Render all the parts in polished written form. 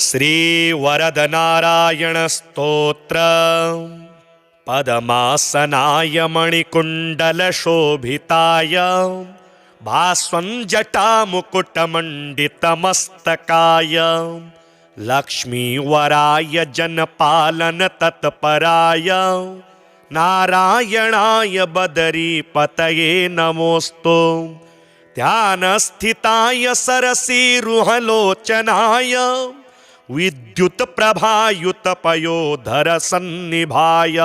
श्रीवरदनारायण स्तोत्र पदमासनाय मणिकुण्डलशोभिताय भास्वञ्जटामुकुटमण्डितमस्तकाय लक्ष्मीवराय जनपालन तत्पराय नारायणाय बदरीपतये नमोस्तु। ध्यानस्थिताय सरसीरुहलोचनाय विद्युत प्रभायुत पयोधर सन्निभाय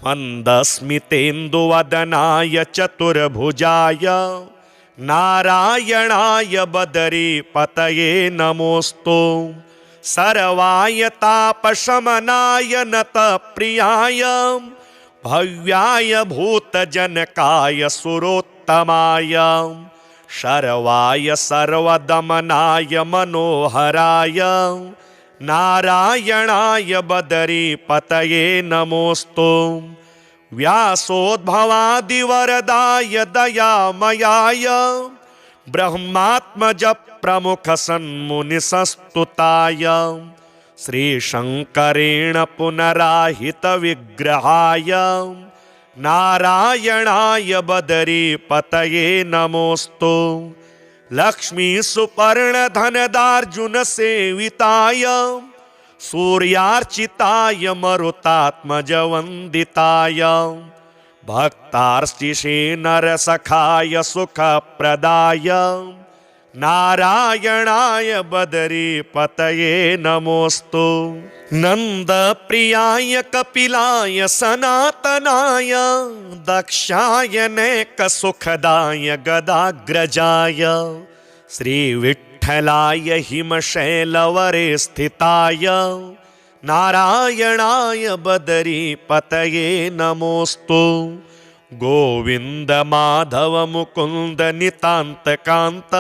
मन्दस्मितेन्दुवदनाय चतुर्भुजाय नारायणाय बदरीपतये नमोस्तु। सर्वाय तापशमनाय नतप्रियाय भव्याय भूतजनकाय सुरोत्तमाय शर्वाय सर्वदमनाय मनोहराय नारायणाय बदरीपतये नमोस्तु। व्यासोद्भवादिवरदाय दयामयाय ब्रह्मात्मज प्रमुख सन्मुनिसंस्तुताय श्रीशङ्करेण पुनराहित विग्रहाय नारायणाय बदरीपतये नमोस्तु। लक्ष्मी सुपर्णधनदार्जुन सेविताय सूर्यार्चिताय मरुतात्मज वन्दिताय भक्तार्चिषे नरसखाय सुखप्रदाय नारायणाय बदरीपतये नमोस्तु। नन्दप्रियाय कपिलाय सनातनाय दक्षाय नैकसुखदाय गदाग्रजाय श्रीविठ्ठलाय हिमशैलवरे स्थिताय नारायणाय बदरीपतये नमोस्तु। गोविंद माधव मुकुंद नितांत कांत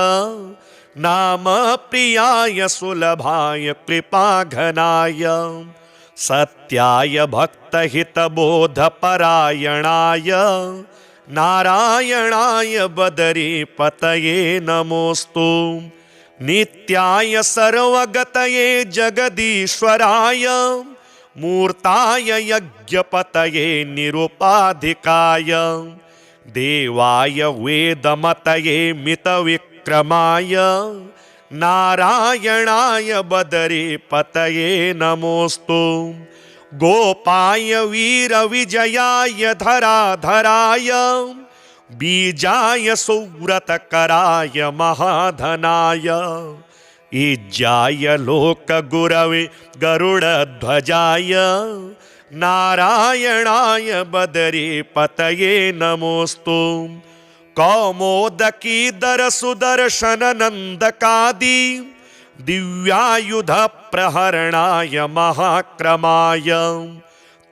नाम प्रियाय सुलभाय कृपाघनाय सत्याय भक्तहित बोध परायणाय नारायणाय बदरीपतये नमोस्तु। नित्याय सर्वगतये जगदीश्वराय मूर्ताय यज्ञपतये निरुपाधिकाय देवाय वेदमतये मितविक्रमाय नारायणाय बदरीपतये नमोस्तु। गोपाय वीरविजयाय धराधराय बीजाय सुव्रतकराय महाधनाय ईज्याय लोकगुरवे गरुडध्वजाय नारायणाय बदरीपतये नमोस्तु। कौमोदकीधर सुदर्शन नन्दकादि दिव्यायुध प्रहरणाय महाक्रमाय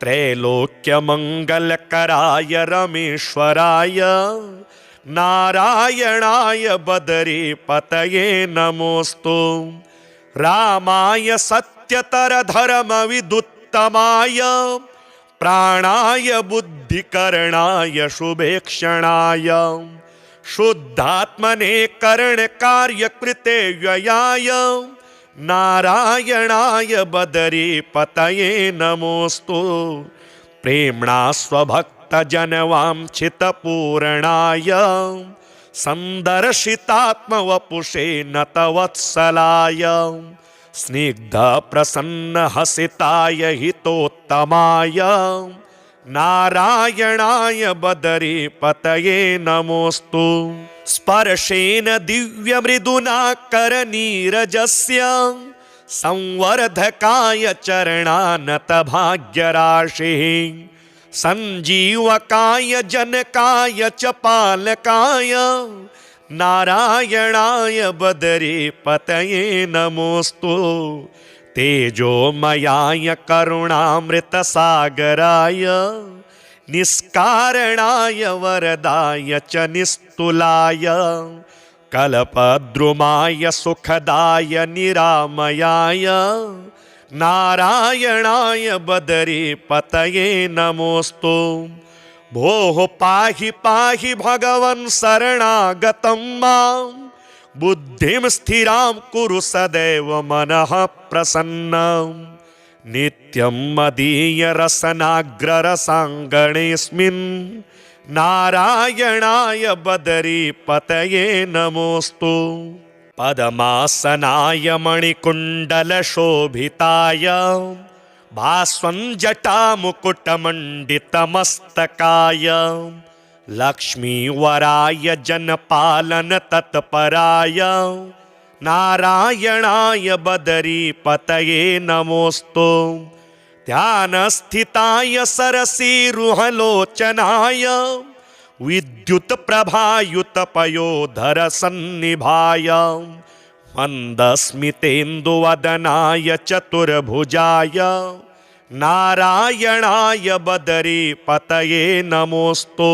त्रैलोक्यमङ्गलकराय रमेश्वराय नारायणाय बदरीपतये नमोस्तु। रामाय सत्यतरधर्मविदुत्तमाय प्राणाय बुद्धिकरणाय शुभेक्षणाय शुद्धात्मने करणकार्यकृते व्ययाय नारायणाय बदरीपतये नमोस्तु। प्रेम्णा स्वभक्तजनवाञ्छितपूर्णाय सन्दर्शितात्मवपुषे नतवत्सलाय स्निग्धप्रसन्नहसिताय हितोत्तमाय नारायणाय बदरीपतये नमोस्तु। स्पर्शेन दिव्यमृदुना करनीरजस्य संवर्धकाय चरणानत भाग्यराशिः संजीवकाय जनकाय च पालकाय नारायणाय बदरीपतये नमोस्तु। तेजोमयाय करुणामृतसागराय निष्कारणाय वरदाय च निस्तुलाय कल्पद्रुमाय सुखदाय निरामयाय नारायणाय बदरीपतये नमोस्तु। भोः पाहि पाहि भगवन् शरणागतं मां बुद्धिं स्थिरां कुरु सदैव मनः प्रसन्नं नित्यं मदीयरसनाग्ररसाङ्गणेऽस्मिन् नारायणाय बदरीपतये नमोऽस्तु पद्मासनाय मणिकुण्डलशोभिताय भास्वञ्जटामुकुटमण्डितमस्तकाय लक्ष्मीवराय जनपालन तत्पराय नारायणाय बदरीपतये नमोऽस्तु ध्यानस्थिताय सरसीरुहलोचनाय विद्युत्प्रभायुतपयोधरसन्निभाय मन्दस्मितेन्दुवदनाय चतुर्भुजाय नारायणाय बदरीपतये नमोऽस्तु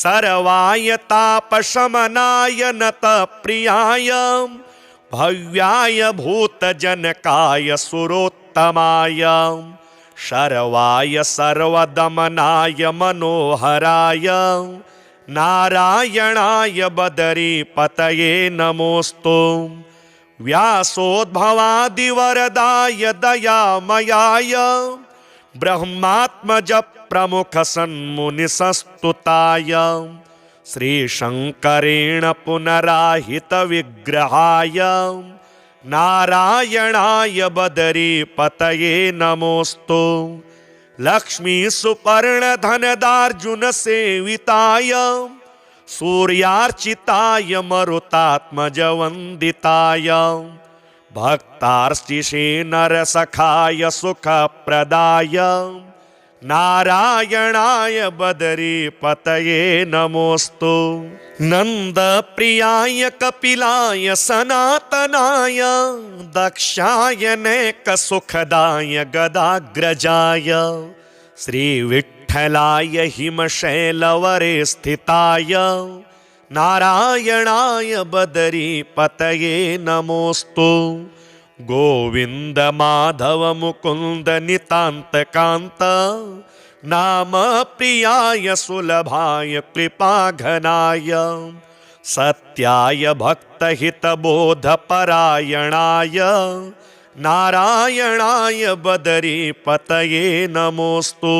सर्वाय तापशमनाय नतप्रियाय भव्याय भूतजनकाय सुरोत्तमाय शर्वाय सर्वदमनाय मनोहराय नारायणाय बदरीपतये नमोऽस्तु व्यासोद्भवादिवरदाय दयामयाय ब्रह्मात्मज प्रमुख सन्मुनिसस्तुताय श्रीशङ्करेण पुनराहित विग्रहाय नारायणाय बदरीपतये नमोऽस्तु लक्ष्मीसुपर्णधनदार्जुन सेविताय सूर्यार्चिताय मरुतात्मजवन्दिताय भक्तार्चिषे नरसखाय सुखप्रदाय नारायणाय बदरीपतये नमोऽस्तु नन्दप्रियाय कपिलाय सनातनाय दक्षाय नैकसुखदाय गदाग्रजाय श्रीविठ्ठलाय हिमशैलवरे स्थिताय नारायणाय बदरीपतये नमोऽस्तु गोविन्द माधव मुकुन्द नितान्तकान्त नाम प्रियाय सुलभाय कृपाघनाय सत्याय भक्तहितबोधपरायणाय नारायणाय बदरीपतये नमोऽस्तु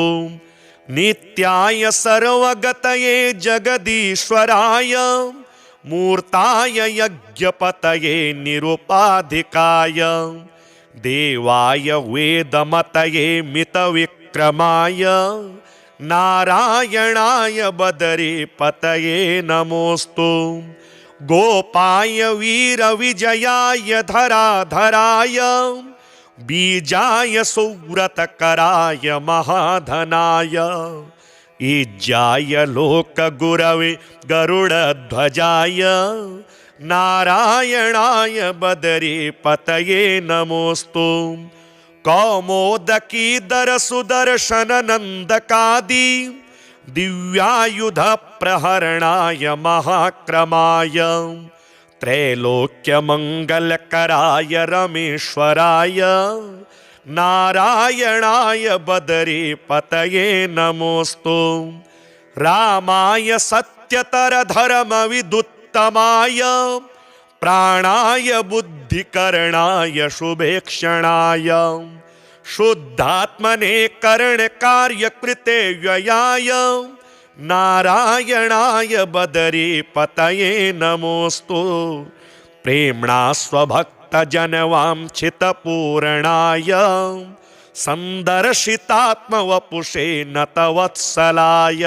नित्याय सर्वगतये जगदीश्वराय मूर्ताय यज्ञपतये निरुपाधिकाय देवाय वेदमतये मितविक्रमाय नारायणाय बदरीपतये नमोऽस्तु गोपाय वीरविजयाय धराधराय बीजाय सुव्रतकराय महाधनाय ईज्याय लोकगुरवे गरुडध्वजाय नारायणाय बदरीपतये नमोऽस्तु कौमोदकीधर सुदर्शननन्दकादि दिव्यायुध प्रहरणाय महाक्रमाय त्रैलोक्यमङ्गलकराय रमेश्वराय नारायणाय बदरीपतये नमोऽस्तु रामाय सत्यतरधर्मविदुत्तमाय प्राणाय बुद्धिकरणाय शुभेक्षणाय शुद्धात्मने करणकार्यकृते व्ययाय नारायणाय बदरीपतये नमोऽस्तु प्रेम्णा स्वभक्तजनवाञ्छितपूरणाय सन्दर्शितात्मवपुषे नतवत्सलाय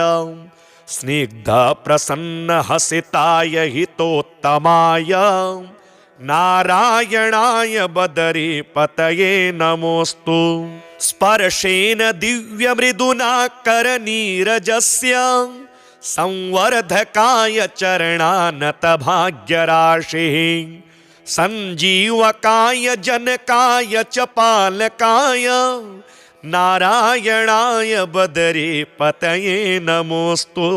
स्निग्धप्रसन्नहसिताय हितोत्तमाय नारायणाय बदरीपतये नमोऽस्तु स्पर्शेन दिव्यमृदुना करनीरजस्य संवर्धकाय चरणानतभाग्यराशिः सञ्जीवकाय जनकाय च पालकाय नारायणाय बदरीपतये नमोऽस्तु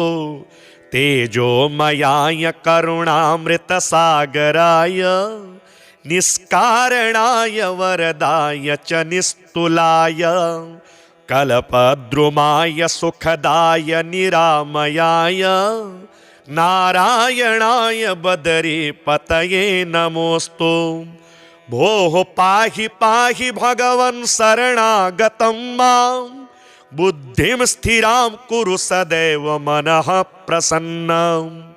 तेजोमयाय करुणामृतसागराय निष्कारणाय वरदाय च निस्तुलाय कल्पद्रुमाय सुखदाय निरामयाय नारायणाय बदरीपतये नमोऽस्तु। भोः पाहि पाहि भगवन् शरणागतं मां, बुद्धिं स्थिरां कुरु सदैव मनः प्रसन्नं।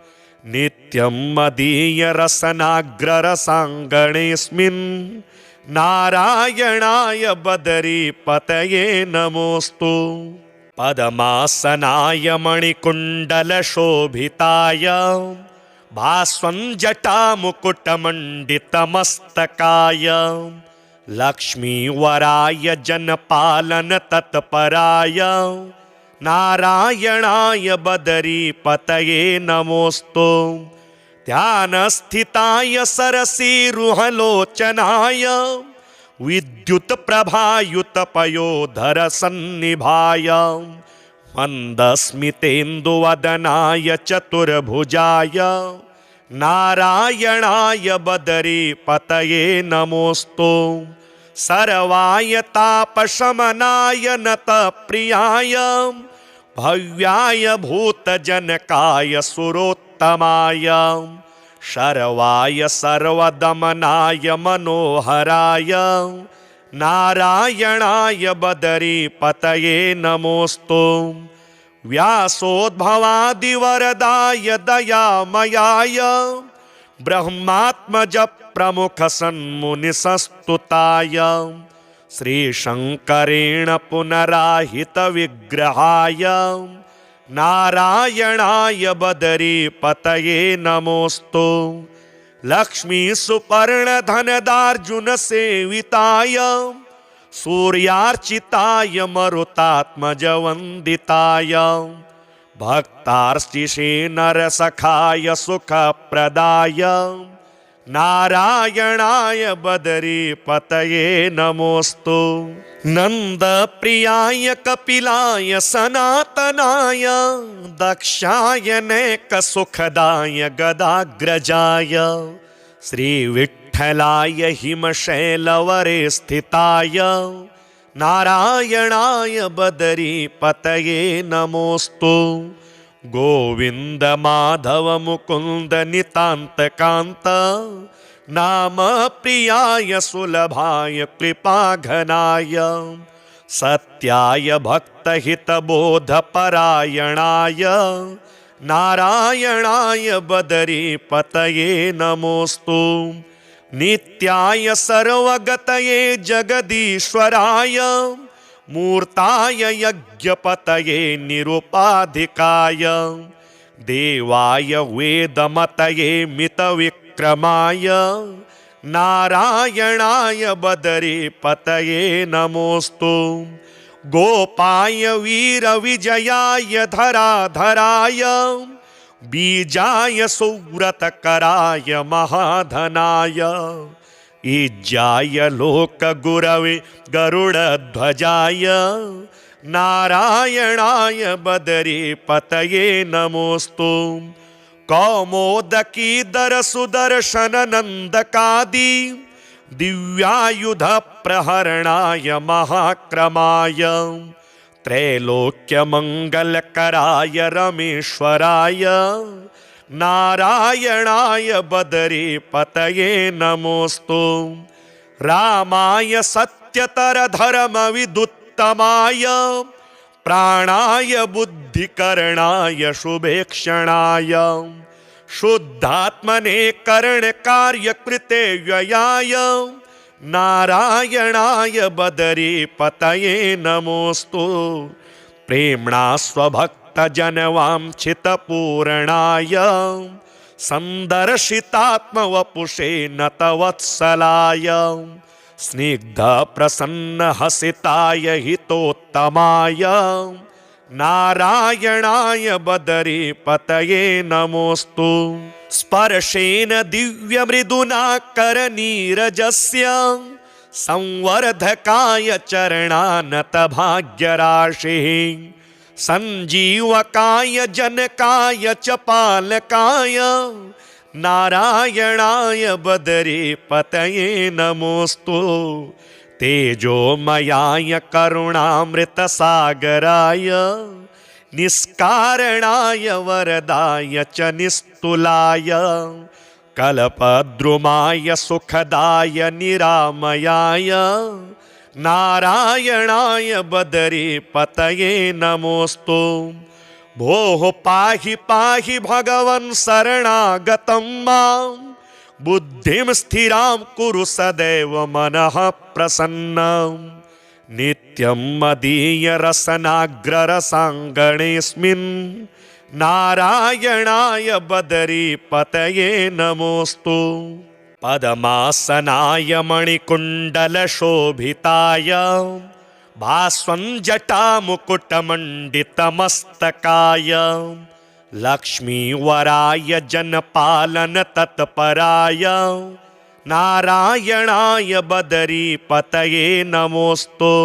नित्यं मदीय रसनाग्ररसाङ्गणेऽस्मिन्, नारायणाय बदरीपतये नमोऽस्तु। पद्मासनाय मणिकुण्डलशोभिताय, भास्वञ्जटामुकुटमण्डितमस्तकाय, लक्ष्मीवराय जनपालन तत्पराय, नारायणाय बदरीपतये नमोऽस्तु। ध्यानस्थिताय सरसीरुहलोचनाय, विद्युत्प्रभायुतपयोधरसन्निभाय, मन्दस्मितेन्दुवदनाय चतुर्भुजाय, नारायणाय बदरीपतये नमोऽस्तु। सर्वाय तापशमनाय नतप्रियाय, भव्याय भूतजनकाय सुरोत्तमाय, शर्वाय सर्वदमनाय मनोहराय, नारायणाय बदरीपतये नमोऽस्तु। व्यासोद्भवादिवरदाय दयामयाय, ब्रह्मात्मज प्रमुख सन्मुनिसंस्तुताय, श्रीशङ्करेण पुनराहित विग्रहाय, नारायणाय बदरीपतये नमोऽस्तु। लक्ष्मी सुपर्णधनदार्जुन सेविताय, सूर्यार्चिताय मरुतात्मज वन्दिताय, भक्तार्चिषे नरसखाय सुखप्रदाय, नारायणाय बदरीपतये नमोऽस्तु। नन्दप्रियाय कपिलाय सनातनाय, दक्षाय नैकसुखदाय गदाग्रजाय, श्रीविठ्ठलाय हिमशैलवरे स्थिताय, नारायणाय बदरीपतये नमोऽस्तु। गोविन्द माधव मुकुन्द नितान्तकान्त, नाम प्रियाय सुलभाय कृपाघनाय, सत्याय भक्तहितबोधपरायणाय, नारायणाय बदरीपतये नमोऽस्तु। नित्याय सर्वगतये जगदीश्वराय, मूर्ताय यज्ञपतये निरुपाधिकाय, देवाय वेदमतये मितविक्रमाय, नारायणाय बदरीपतये नमोऽस्तु। गोपाय वीरविजयाय धराधराय, बीजाय सुव्रतकराय महाधनाय, ईज्याय लोकगुरवे गरुडध्वजाय, नारायणाय बदरीपतये नमोऽस्तु। कौमोदकीधर सुदर्शन नन्दकादि, दिव्यायुध प्रहरणाय महाक्रमाय, त्रैलोक्यमङ्गलकराय रमेश्वराय, नारायणाय बदरीपतये नमोऽस्तु। रामाय सत्यतरधर्मविदुत्तमाय, प्राणाय बुद्धिकरणाय शुभेक्षणाय, शुद्धात्मने करणकार्यकृते व्ययाय, नारायणाय बदरीपतये नमोऽस्तु। प्रेम्णा स्वभक्तजनवाञ्छितपूरणाय, सन्दर्शितात्मवपुषे नतवत्सलाय, स्निग्धप्रसन्नहसिताय हितोत्तमाय, नारायणाय बदरीपतये नमोऽस्तु। स्पर्शेन दिव्यमृदुना करनीरजस्य, संवर्धकाय चरणानतभाग्यराशिः, सञ्जीवकाय जनकाय च पालकाय, नारायणाय बदरीपतये नमोऽस्तु। तेजोमयाय करुणामृतसागराय, निष्कारणाय वरदाय च निस्तुलाय कल्पद्रुमाय सुखदाय निरामयाय नारायणाय बदरीपतये नमोस्तु। भोः पाहि पाहि भगवन् शरणागतं मां बुद्धिं स्थिरां कुरु सदैव मनः प्रसन्नं। नित्यं मदीय रसनाग्ररसाङ्गणेऽस्मिन् नारायणाय बदरीपतये नमोस्तु। पद्मासनाय मणिकुण्डलशोभिताय भास्वञ्जटामुकुटमण्डितमस्तकाय लक्ष्मीवराय जनपालन तत्पराय नारायणाय बदरीपतये नमोस्तु।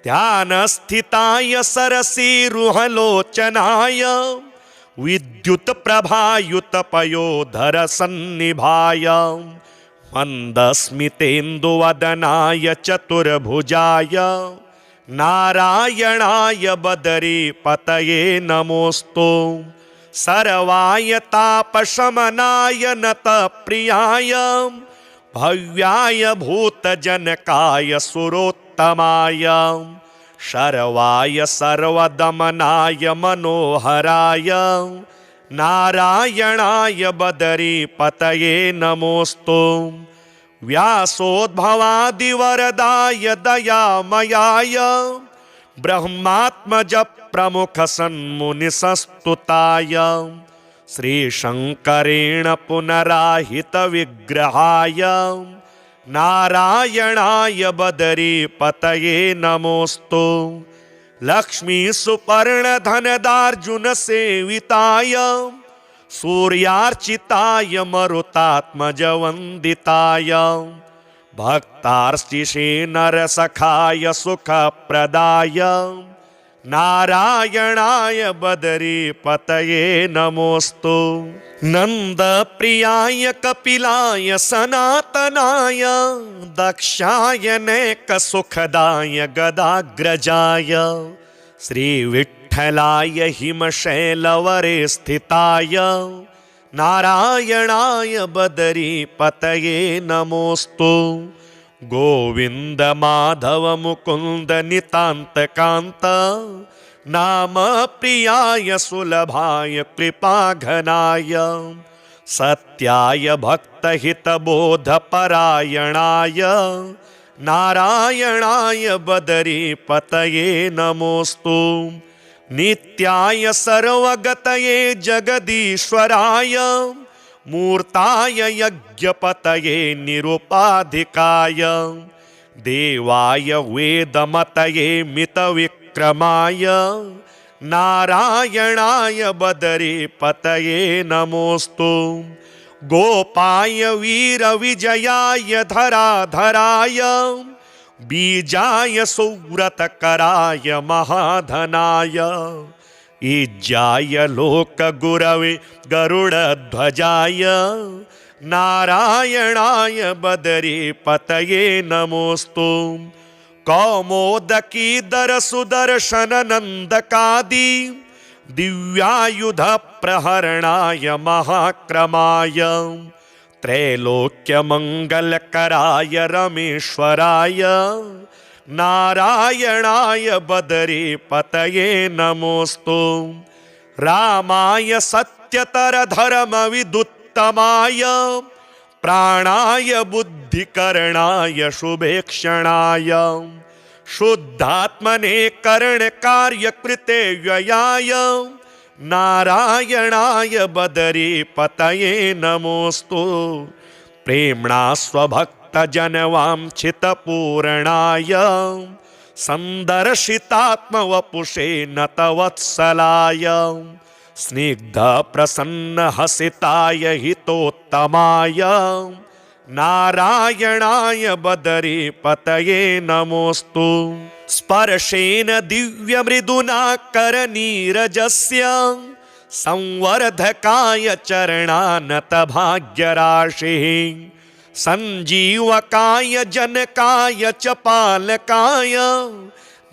ध्यानस्थिताय सरसीरुहलोचनाय विद्युत्प्रभायुतपयोधरसन्निभाय मन्दस्मितेन्दुवदनाय चतुर्भुजाय नारायणाय बदरीपतये नमोस्तु। सर्वाय तापशमनाय नतप्रियाय भव्याय भूतजनकाय सुरोत्तमाय शर्वाय सर्वदमनाय मनोहराय नारायणाय बदरीपतये नमोस्तु। व्यासोद्भवादिवरदाय दयामयाय ब्रह्मात्मज प्रमुख सन्मुनिसस्तुताय श्रीशङ्करेण पुनराहित विग्रहाय नारायणाय बदरीपतये नमोस्तु। लक्ष्मी सुपर्णधनदार्जुन सेविताय सूर्यार्चिताय मरुतात्मज वन्दिताय भक्तार्चिषे नरसखाय सुखप्रदाय नारायणाय बदरीपतये नमोस्तु। नन्दप्रियाय कपिलाय सनातनाय दक्षाय नैकसुखदाय गदाग्रजाय श्रीविठ्ठलाय हिमशैलवरे स्थिताय नारायणाय बदरीपतये नमोस्तु। गोविन्द माधव मुकुन्द नितान्तकान्त नाम प्रियाय सुलभाय कृपाघनाय सत्याय भक्तहितबोधपरायणाय नारायणाय बदरीपतये नमोस्तु। नित्याय सर्वगतये जगदीश्वराय मूर्ताय यज्ञपतये निरुपाधिकाय देवाय वेदमतये मितविक्रमाय नारायणाय बदरीपतये नमोस्तु। गोपाय वीरविजयाय धराधराय बीजाय सुव्रतकराय महाधनाय ईज्याय लोकगुरवे गरुडध्वजाय नारायणाय बदरीपतये नमोस्तु। कौमोदकीधर सुदर्शन नन्दकादि दिव्यायुध प्रहरणाय महाक्रमाय त्रैलोक्यमङ्गलकराय रमेश्वराय नारायणाय बदरीपतये नमोस्तु। रामाय सत्यतरधर्मविदुत्तमाय प्राणाय बुद्धिकरणाय शुभेक्षणाय शुद्धात्मने करणकार्यकृते व्ययाय नारायणाय बदरीपतये नमोस्तु। प्रेम्णा स्वभक्तजनवाञ्छितपूर्णाय सन्दर्शितात्मवपुषे नतवत्सलाय स्निग्धप्रसन्नहसिताय हितोत्तमाय नारायणाय बदरीपतये नमोस्तु। स्पर्शेन दिव्यमृदुना करनीरजस्य संवर्धकाय चरणानतभाग्यराशिः सञ्जीवकाय जनकाय च पालकाय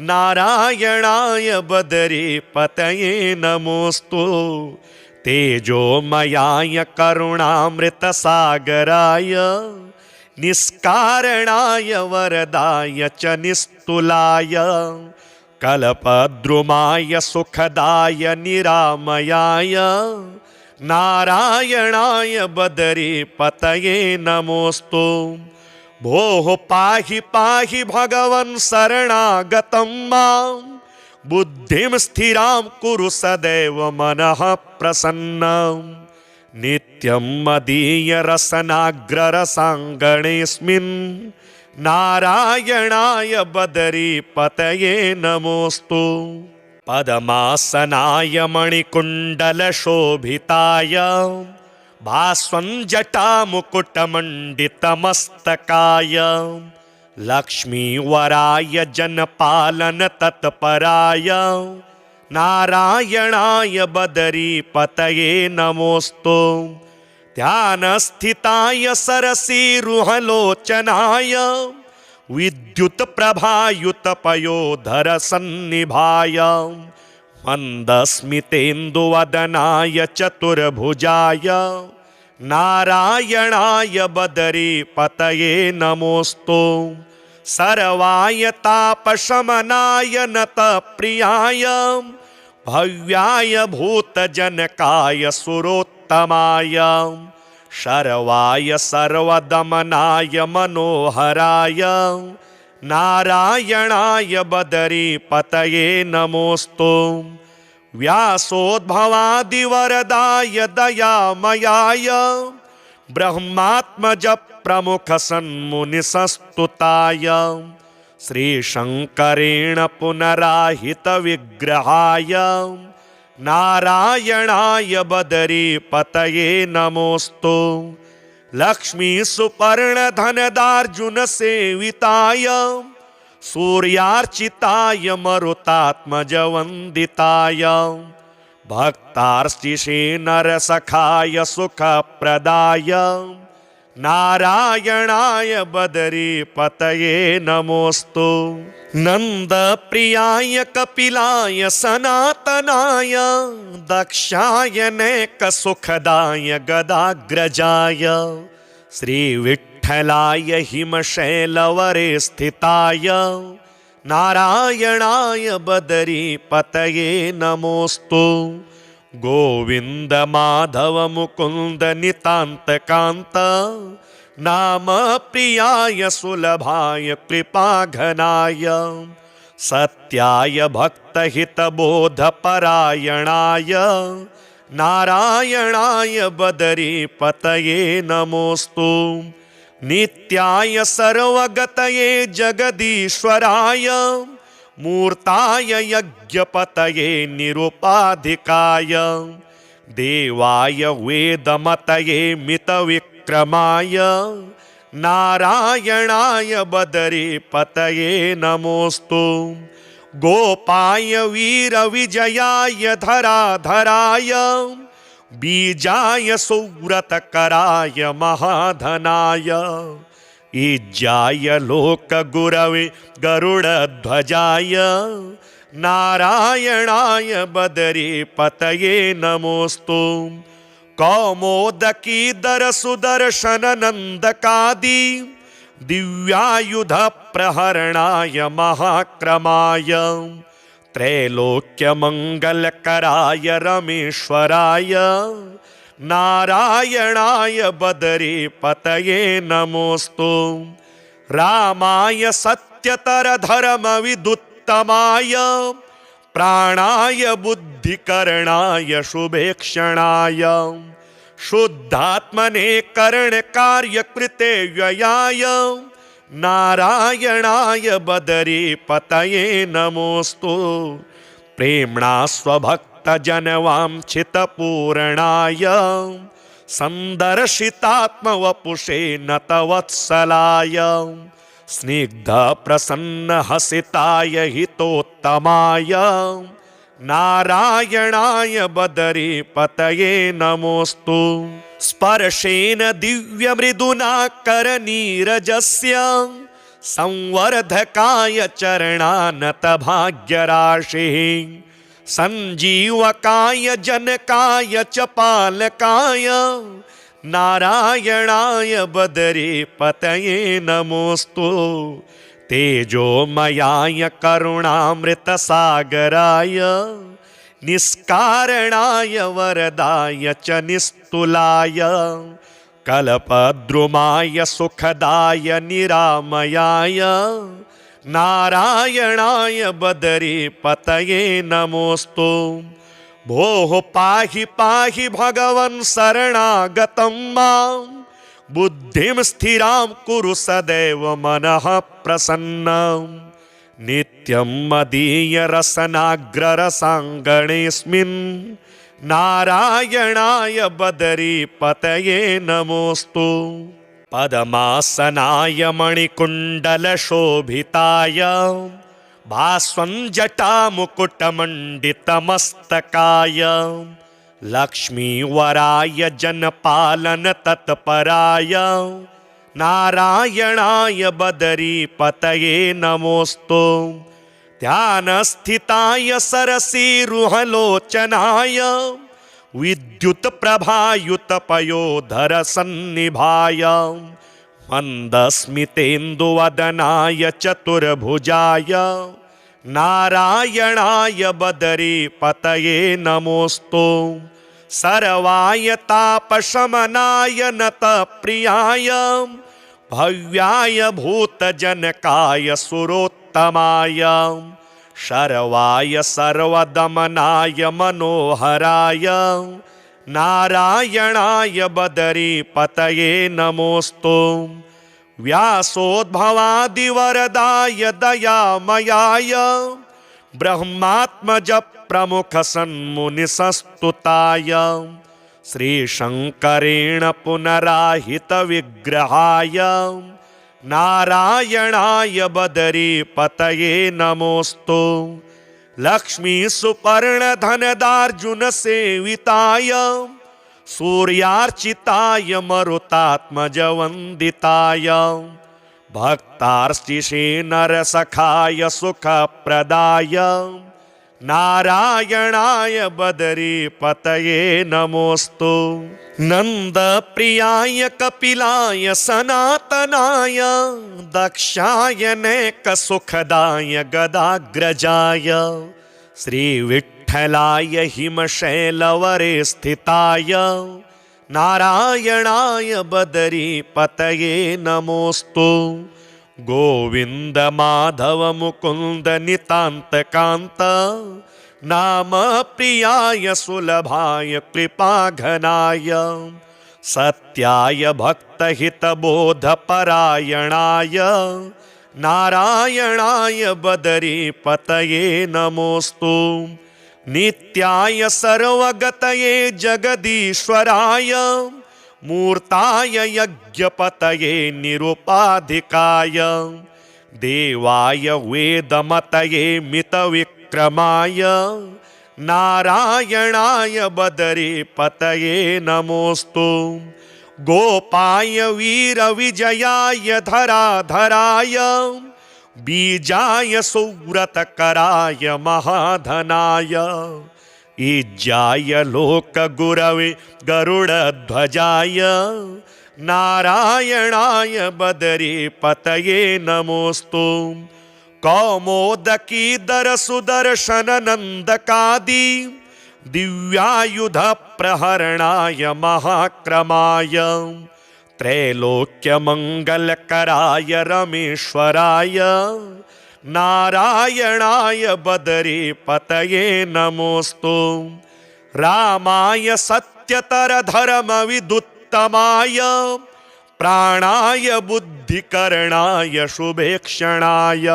नारायणाय बदरीपतये नमोऽस्तु तेजोमयाय करुणामृतसागराय निष्कारणाय वरदाय च निस्तुलाय कल्पद्रुमाय सुखदाय निरामयाय नारायणाय बदरीपतये नमोऽस्तु भोः पाहि पाहि भगवन् शरणागतं मां बुद्धिं स्थिरां कुरु सदैव मनः प्रसन्नं नित्यं मदीय रसनाग्ररसाङ्गणेऽस्मिन् नारायणाय बदरीपतये नमोऽस्तु पद्मासनाय मणिकुण्डलशोभिताय भास्वञ्जटामुकुटमण्डितमस्तकाय लक्ष्मीवराय जनपालन तत्पराय नारायणाय बदरीपतये नमोऽस्तु ध्यानस्थिताय सरसीरुहलोचनाय विद्युत्प्रभायुतपयोधरसन्निभाय मन्दस्मितेन्दुवदनाय चतुर्भुजाय नारायणाय बदरीपतये नमोऽस्तु सर्वाय तापशमनाय नतप्रियाय भव्याय भूतजनकाय सुरोत्तमाय शर्वाय सर्वदमनाय मनोहराय नारायणाय बदरीपतये नमोऽस्तु व्यासोद्भवादिवरदाय दयामयाय ब्रह्मात्मज प्रमुख सन्मुनिसस्तुताय श्रीशङ्करेण पुनराहित विग्रहाय नारायणाय बदरीपतये नमोऽस्तु लक्ष्मी सुपर्णधनदार्जुन सेविताय सूर्यार्चिताय मरुतात्मज वन्दिताय भक्तार्चिषे नरसखाय सुखप्रदाय नारायणाय बदरीपतये नमोऽस्तु नन्दप्रियाय कपिलाय सनातनाय दक्षाय नैकसुखदाय गदाग्रजाय श्रीविठ्ठलाय हिमशैलवरे स्थिताय नारायणाय बदरीपतये नमोऽस्तु गोविन्द माधव मुकुन्द नितान्तकान्त नाम प्रियाय सुलभाय कृपाघनाय सत्याय भक्तहितबोधपरायणाय नारायणाय बदरीपतये नमोऽस्तु नित्याय सर्वगतये जगदीश्वराय मूर्ताय यज्ञपतये निरुपाधिकाय देवाय वेदमतये मितविक्रमाय नारायणाय बदरीपतये नमोऽस्तु गोपाय वीरविजयाय धराधराय बीजाय सुव्रतकराय महाधनाय ईज्याय लोकगुरवे गरुडध्वजाय नारायणाय बदरीपतये नमोऽस्तु कौमोदकीधर सुदर्शन नन्दकादि दिव्यायुध प्रहरणाय महाक्रमाय त्रैलोक्यमङ्गलकराय रमेश्वराय नारायणाय बदरीपतये नमोऽस्तु रामाय सत्यतरधर्मविदुत्तमाय प्राणाय बुद्धिकरणाय शुभेक्षणाय शुद्धात्मने करणकार्यकृते व्ययाय नारायणाय बदरीपतये नमोऽस्तु प्रेम्णा स्वभक्तजनवाञ्छितपूरणाय सन्दर्शितात्मवपुषे नतवत्सलाय स्निग्धप्रसन्नहसिताय हितोत्तमाय नारायणाय बदरीपतये नमोऽस्तु स्पर्शेन दिव्यमृदुना करनीरजस्य संवर्धकाय चरणानत भाग्यराशिः संजीवकाय जनकाय च पालकाय नारायणाय बदरीपतये नमोस्तु तेजोमयाय करुणामृतसागराय निष्कारणाय वरदाय च निस्तुलाय कल्पद्रुमाय सुखदाय निरामयाय नारायणाय बदरीपतये नमोस्तु भोः पाहि पाहि भगवन् शरणागतं मां बुद्धिं स्थिरां कुरु सदैव मनः प्रसन्नं नित्यं मदीय रसनाग्ररसाङ्गणेऽस्मिन् नारायणाय बदरीपतये नमोस्तु पद्मासनाय मणिकुण्डलशोभिताय भास्वञ्जटामुकुटमण्डितमस्तकाय लक्ष्मीवराय जनपालन तत्पराय नारायणाय बदरीपतये नमोस्तु ध्यानस्थिताय सरसीरुहलोचनाय विद्युत्प्रभायुतपयोधरसन्निभाय मन्दस्मितेन्दुवदनाय चतुर्भुजाय नारायणाय बदरीपतये नमोस्तु सर्वाय तापशमनाय नतप्रियाय भव्याय भूतजनकाय सुरोत्तमाय शर्वाय सर्वदमनाय मनोहराय नारायणाय बदरीपतये नमोस्तु व्यासोद्भवादिवरदाय दयामयाय ब्रह्मात्मज प्रमुख सन्मुनिसस्तुताय श्रीशङ्करेण पुनराहित विग्रहाय नारायणाय बदरीपतये नमोस्तु लक्ष्मी सुपर्णधनदार्जुन सेविताय सूर्यार्चिताय मरुतात्मज वन्दिताय भक्तार्चिषे नरसखाय सुखप्रदाय नारायणाय बदरीपतये नमोस्तु नन्दप्रियाय कपिलाय सनातनाय दक्षाय नैकसुखदाय गदाग्रजाय श्रीविठ्ठलाय हिमशैलवरे स्थिताय नारायणाय बदरीपतये नमोस्तु गोविंद माधव मुकुंद नितांतकांत नाम प्रियाय सुलभाय कृपाघनाय सत्याय भक्तहितबोधपरायणाय नारायणाय बदरीपतये नमोस्तु नित्याय सर्वगतये जगदीश्वराय मूर्ताय यज्ञपतये निरुपाधिकाय देवाय वेदमतये मितविक्रमाय नारायणाय बदरीपतये नमोस्तु गोपाय वीरविजयाय धराधराय बीजाय सुव्रतकराय महाधनाय ईज्याय लोकगुरवे गरुडध्वजाय नारायणाय बदरीपतये नमोस्तु कौमोदकीधर सुदर्शन नन्दकादि दिव्यायुध प्रहरणाय महाक्रमाय त्रैलोक्यमङ्गलकराय रमेश्वराय नारायणाय बदरीपतये नमोस्तु रामाय सत्यतरधर्मविदुत्तमाय प्राणाय बुद्धिकरणाय शुभेक्षणाय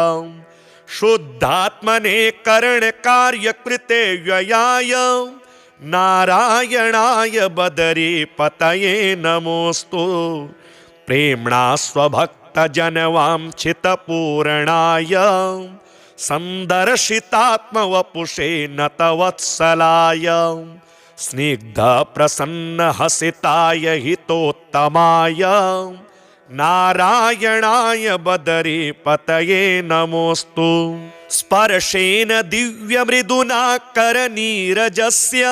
शुद्धात्मने करणकार्यकृते व्ययाय नारायणाय बदरीपतये नमोस्तु प्रेम्णा स्वभक्तजनवाञ्छितपूर्णाय सन्दर्शितात्मवपुषे नतवत्सलाय स्निग्धप्रसन्नहसिताय हितोत्तमाय नारायणाय बदरीपतये नमोऽस्तु स्पर्शेन दिव्यमृदुना करनीरजस्य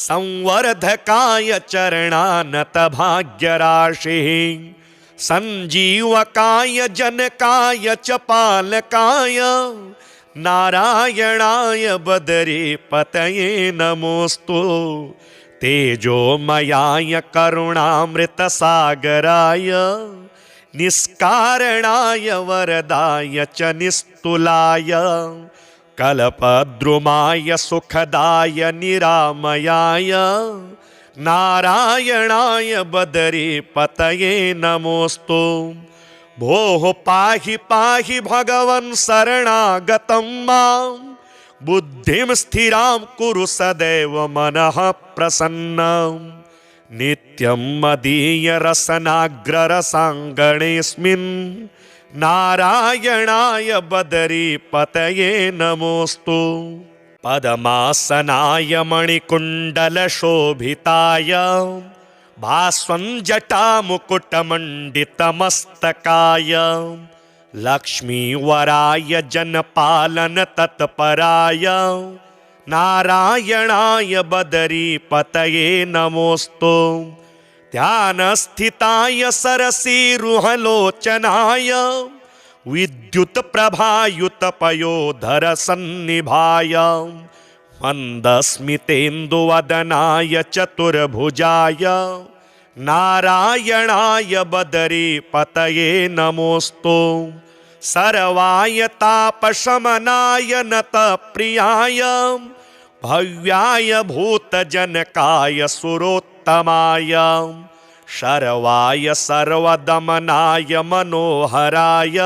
संवर्धकाय चरणानत भाग्यराशिः संजीवकाय जनकाय च पालकाय नारायणाय बदरीपतये नमोऽस्तु तेजोमयाय करुणामृतसागराय निष्कारणाय वरदाय च निस्तुलाय कल्पद्रुमाय सुखदाय निरामयाय नारायणाय बदरीपतये नमोऽस्तु भोः पाहि पाहि भगवन् शरणागतं मां बुद्धिं स्थिरां कुरु सदैव मनः प्रसन्नं नित्यं मदीय रसनाग्ररसाङ्गणेऽस्मिन् नारायणाय बदरीपतये नमोऽस्तु पद्मासनाय मणिकुण्डलशोभिताय भास्वञ्जटामुकुटमण्डितमस्तकाय लक्ष्मीवराय जनपालन तत्पराय नारायणाय बदरीपतये नमोऽस्तु ध्यानस्थिताय सरसीरुहलोचनाय विद्युत्प्रभायुतपयोधरसन्निभाय मन्दस्मितेन्दुवदनाय चतुर्भुजाय नारायणाय बदरीपतये नमोऽस्तु सर्वाय तापशमनाय नतप्रियाय भव्याय भूतजनकाय सुरोत्तमाय शर्वाय सर्वदमनाय मनोहराय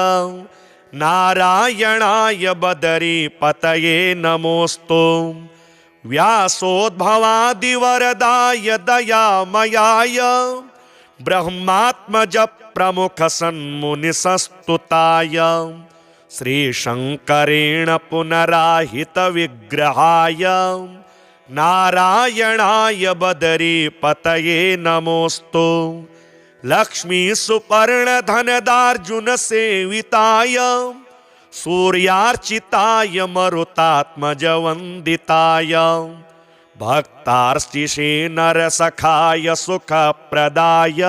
नारायणाय बदरीपतये नमोऽस्तु व्यासोद्भवादिवरदाय दयामयाय ब्रह्मात्मज प्रमुख सन्मुनिसस्तुताय श्रीशङ्करेण पुनराहित विग्रहाय नारायणाय बदरीपतये नमोऽस्तु लक्ष्मीसुपर्णधनदार्जुन सेविताय सूर्यार्चिताय मरुतात्मजवन्दिताय भक्तार्चिषे नरसखाय सुखप्रदाय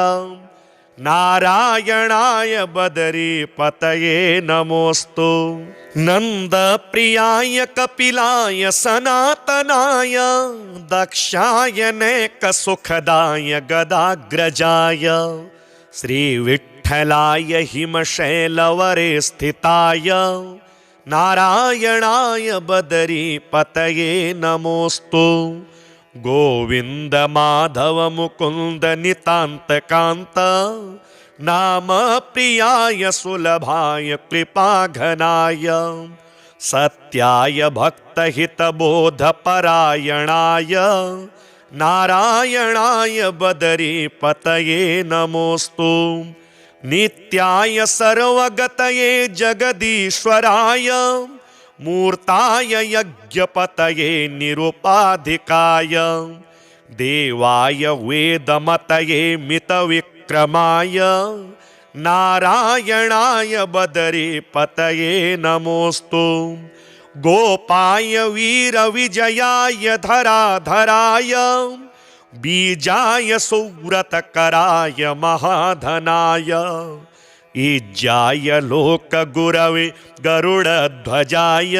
नारायणाय बदरीपतये नमोऽस्तु नन्दप्रियाय कपिलाय सनातनाय दक्षाय नैकसुखदाय गदाग्रजाय श्रीविठ्ठलाय हिमशैलवरे स्थिताय नारायणाय बदरीपतये नमोऽस्तु गोविन्द माधव मुकुन्द नितान्तकान्त नाम प्रियाय सुलभाय कृपाघनाय सत्याय भक्तहितबोधपरायणाय नारायणाय बदरीपतये नमोऽस्तु नित्याय सर्वगतये जगदीश्वराय मूर्ताय यज्ञपतये निरुपाधिकाय देवाय वेदमतये मितविक्रमाय नारायणाय बदरीपतये नमोऽस्तु गोपाय वीरविजयाय धराधराय बीजाय सुव्रतकराय महाधनाय ईज्याय लोकगुरवे गरुडध्वजाय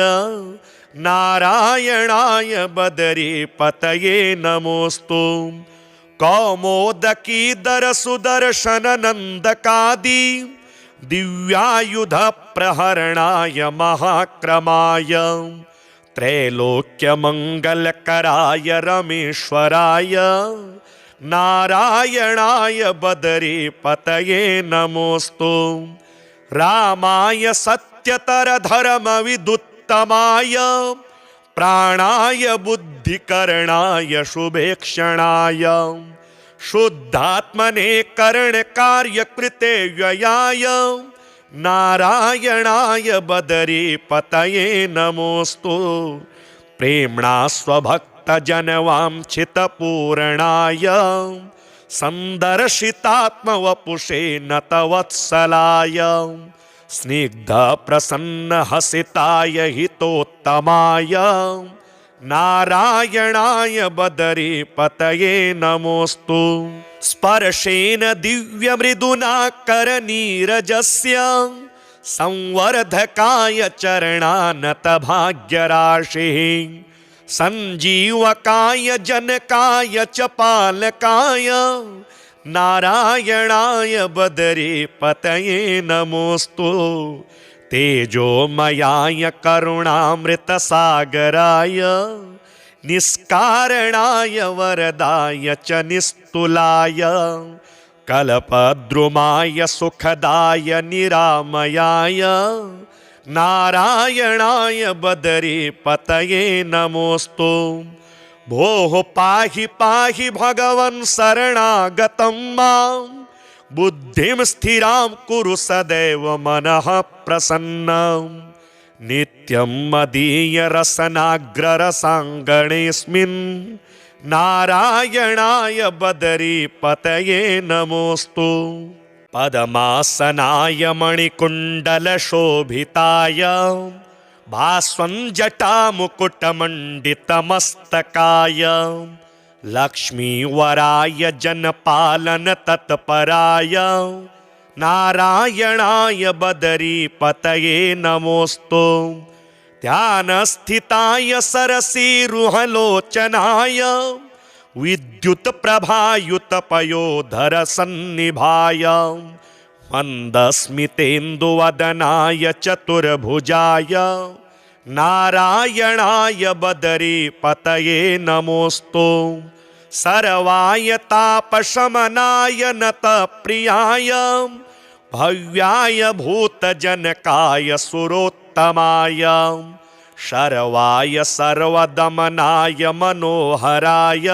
नारायणाय बदरीपतये नमोऽस्तु कौमोदकीधर सुदर्शन नन्दकादि दिव्यायुध प्रहरणाय महाक्रमाय त्रैलोक्यमङ्गलकराय रमेश्वराय नारायणाय बदरीपतये नमोऽस्तु रामाय सत्यतरधर्मविदुत्तमाय प्राणाय बुद्धिकरणाय शुभेक्षणाय शुद्धात्मने करणकार्यकृते व्ययाय नारायणाय बदरीपतये नमोऽस्तु प्रेम्णा स्वभक्तजनवाञ्छितपूरणाय संदर्शितात्मवपुषे नतवत्सलाय स्निग्ध प्रसन्न हसिताय हितोत्तमाय नारायणाय बदरीपतये नमोस्तु। स्पर्शेन दिव्यमृदुना करनीरजस्य संवर्धकाय चरणानत भाग्यराशिः संजीवकाय जनकाय च पालकाय नारायणाय बदरीपतये नमोस्तु। तेजोमयाय करुणामृतसागराय निष्कारणाय वरदाय च निस्तुलाय कल्पद्रुमाय सुखदाय निरामयाय नारायणाय बदरीपतये नमोस्तु। भोः पाहि पाहि भगवन् शरणागतं मां बुद्धिं स्थिरां कुरु सदैव मनः प्रसन्नं नित्यं मदीय रसनाग्ररसाङ्गणेऽस्मिन् नारायणाय बदरीपतये नमोस्तु। पद्मासनाय मणिकुण्डलशोभिताय भास्वञ्जटामुकुटमण्डितमस्तकाय लक्ष्मीवराय जनपालन तत्पराय नारायणाय बदरीपतये नमोस्तु। ध्यानस्थिताय सरसीरुहलोचनाय विद्युत्प्रभायुतपयोधर सन्निभाय मन्दस्मितेन्दुवदनाय चतुर्भुजाय नारायणाय बदरीपतये नमोस्तु। सर्वाय तापशमनाय नतप्रियाय भव्याय भूतजनकाय सुरोत्तमाय शर्वाय सर्वदमनाय मनोहराय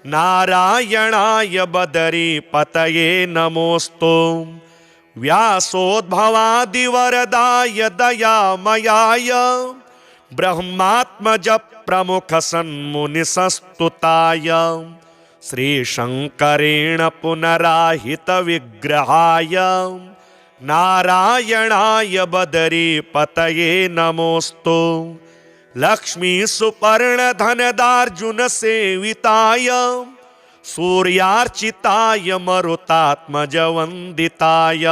नारायणाय बदरीपतये नमोस्तु। व्यासोद्भवादिवरदाय दयामयाय ब्रह्मात्मज प्रमुख सन्मुनिसस्तुताय श्रीशङ्करेण पुनराहित विग्रहाय नारायणाय बदरीपतये नमोस्तु। लक्ष्मी सुपर्णधनदार्जुन सेविताय सूर्यार्चिताय मरुतात्मज वन्दिताय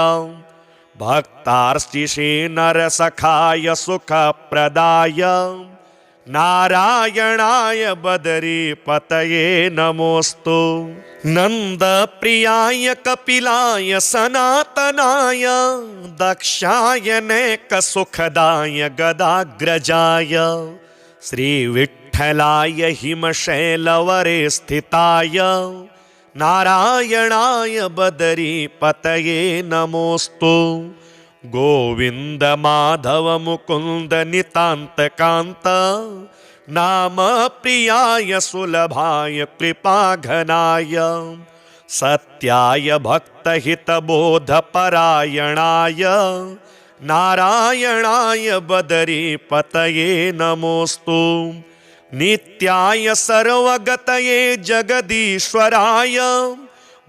भक्तार्चिषे नरसखाय सुखप्रदाय नारायणाय बदरीपतये नमोस्तु। नन्दप्रियाय कपिलाय सनातनाय दक्षाय नैकसुखदाय गदाग्रजाय श्रीविठ्ठलाय हिमशैलवरे स्थिताय नारायणाय बदरीपतये नमोस्तु। गोविंद माधव मुकुंद नितान्तकान्त नाम प्रियाय सुलभाय कृपाघनाय सत्याय भक्तहितबोधपरायणाय नारायणाय बदरीपतये नमोस्तु। नित्याय सर्वगतये जगदीश्वराय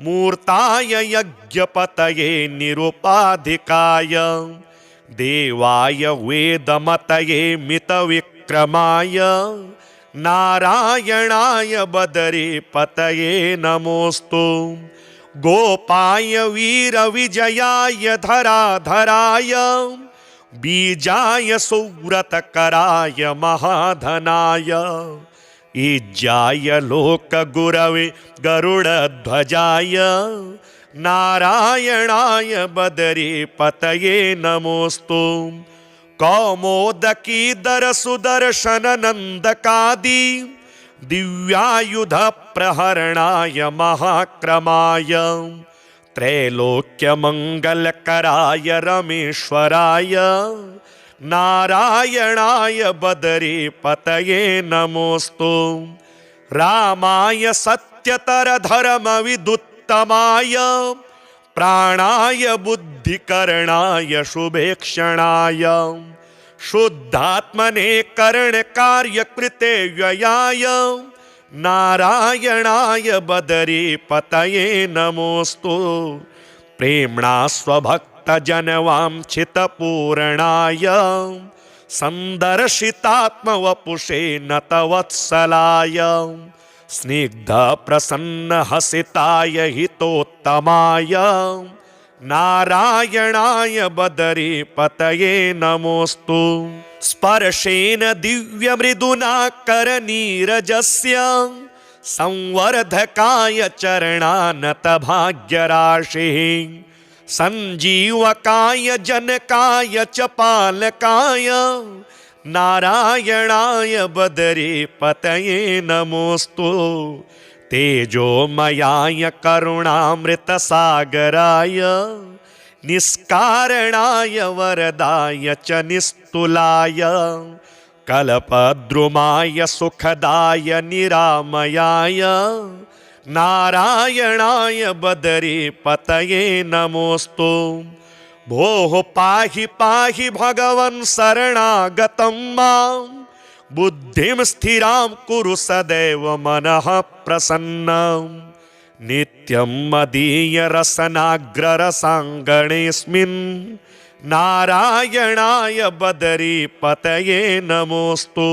मूर्ताय यज्ञपतये निरुपाधिकाय देवाय वेदमतये मितविक्रमाय नारायणाय बदरीपतये नमोस्तु। गोपाय वीरविजयाय धराधराय बीजाय सुव्रतकराय महाधनाय ईज्याय लोकगुरवे गरुडध्वजाय नारायणाय बदरीपतये नमोस्तु। कौमोदकीधर सुदर्शन नन्दकादि दिव्यायुध प्रहरणाय महाक्रमाय त्रैलोक्यमङ्गलकराय रमेश्वराय नारायणाय बदरीपतये नमोस्तु। रामाय सत्यतरधर्मविदुत्तमाय प्राणाय बुद्धिकरणाय शुभेक्षणाय शुद्धात्मने करणकार्यकृते व्ययाय नारायणाय बदरीपतये नमोऽस्तु प्रेम्णा स्वभक्तजनवाञ्छितपूर्णाय सन्दर्शितात्मवपुषे नतवत्सलाय स्निग्धप्रसन्नहसिताय हितोत्तमाय नारायणाय बदरीपतये नमोऽस्तु स्पर्शेन दिव्यमृदुना करनीरजस्य संवर्धकाय चरणानतभाग्यराशिः सञ्जीवकाय जनकाय च पालकाय नारायणाय बदरीपतये नमोऽस्तु तेजोमयाय करुणामृतसागराय निष्कारणाय वरदाय च निस्तुलाय कल्पद्रुमाय सुखदाय निरामयाय नारायणाय बदरीपतये नमोऽस्तु भोः पाहि पाहि भगवन् शरणागतं मां बुद्धिं स्थिरां कुरु सदैव मनः प्रसन्नं नित्यं मदीय रसनाग्ररसाङ्गणेऽस्मिन् नारायणाय बदरीपतये नमोऽस्तु।